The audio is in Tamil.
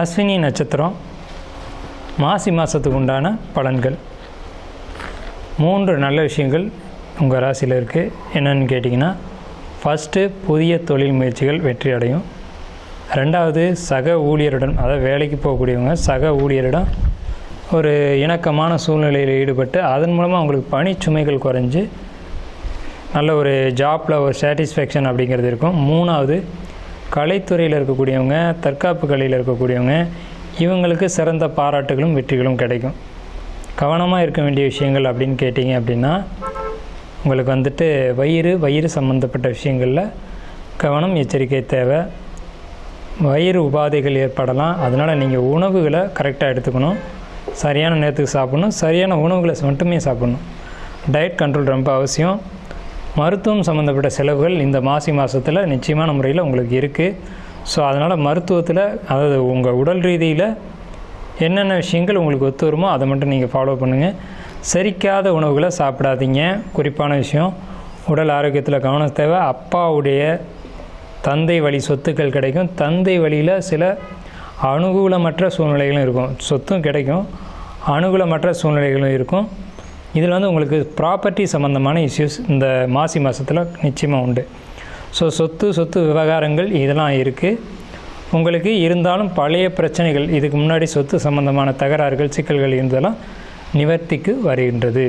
அஸ்வினி நட்சத்திரம் மாசி மாதத்துக்கு உண்டான பலன்கள். 3 நல்ல விஷயங்கள் உங்கள் ராசியில் இருக்குது. என்னென்னு கேட்டிங்கன்னா, ஃபஸ்ட்டு புதிய தொழில் முயற்சிகள் வெற்றி அடையும். 2வது சக ஊழியருடன், அதாவது வேலைக்கு போகக்கூடியவங்க சக ஊழியரிடம் ஒரு இணக்கமான சூழ்நிலையில் ஈடுபட்டு அதன் மூலமாக அவங்களுக்கு பணிச்சுமைகள் குறைஞ்சி நல்ல ஒரு ஜாப்பில் ஒரு சாட்டிஸ்ஃபேக்ஷன் அப்படிங்கிறது இருக்கும். 3வது கலைத்துறையில் இருக்கக்கூடியவங்க, தற்காப்பு கலையில் இருக்கக்கூடியவங்க, இவங்களுக்கு சிறந்த பாராட்டுகளும் வெற்றிகளும் கிடைக்கும். கவனமாக இருக்க வேண்டிய விஷயங்கள் அப்படின்னு கேட்டிங்க அப்படின்னா, உங்களுக்கு வயிறு சம்மந்தப்பட்ட விஷயங்களில் கவனம், எச்சரிக்கை தேவை. வயிறு உபாதைகள் ஏற்படலாம். அதனால் நீங்கள் உணவுகளை கரெக்டாக எடுத்துக்கணும், சரியான நேரத்துக்கு சாப்பிடணும், சரியான உணவுகளை மட்டுமே சாப்பிடணும். டயட் கண்ட்ரோல் ரொம்ப அவசியம். மருத்துவம் சம்மந்தப்பட்ட செலவுகள் இந்த மாசி மாதத்தில் நிச்சயமான முறையில் உங்களுக்கு இருக்குது. ஸோ அதனால் மருத்துவத்தில், அதாவது உங்கள் உடல் ரீதியில் என்னென்ன விஷயங்கள் உங்களுக்கு ஒத்து வருமோ அதை மட்டும் நீங்கள் ஃபாலோ பண்ணுங்கள். செரிக்காத உணவுகளை சாப்பிடாதீங்க. குறிப்பான விஷயம், உடல் ஆரோக்கியத்தில் கவனம் தேவை. அப்பாவுடைய தந்தை வழி சொத்துக்கள் கிடைக்கும். தந்தை வழியில் சில அனுகூலமற்ற சூழ்நிலைகளும் இருக்கும். சொத்தும் கிடைக்கும், அனுகூலமற்ற சூழ்நிலைகளும் இருக்கும். இதில் உங்களுக்கு ப்ராப்பர்ட்டி சம்மந்தமான இஷ்யூஸ் இந்த மாசி மாதத்தில் நிச்சயமாக உண்டு. ஸோ சொத்து விவகாரங்கள் இதெல்லாம் இருக்குது உங்களுக்கு. இருந்தாலும் பழைய பிரச்சனைகள், இதுக்கு முன்னாடி சொத்து சம்மந்தமான தகராறுகள், சிக்கல்கள் இருந்தெல்லாம் நிவர்த்திக்கு வருகின்றது.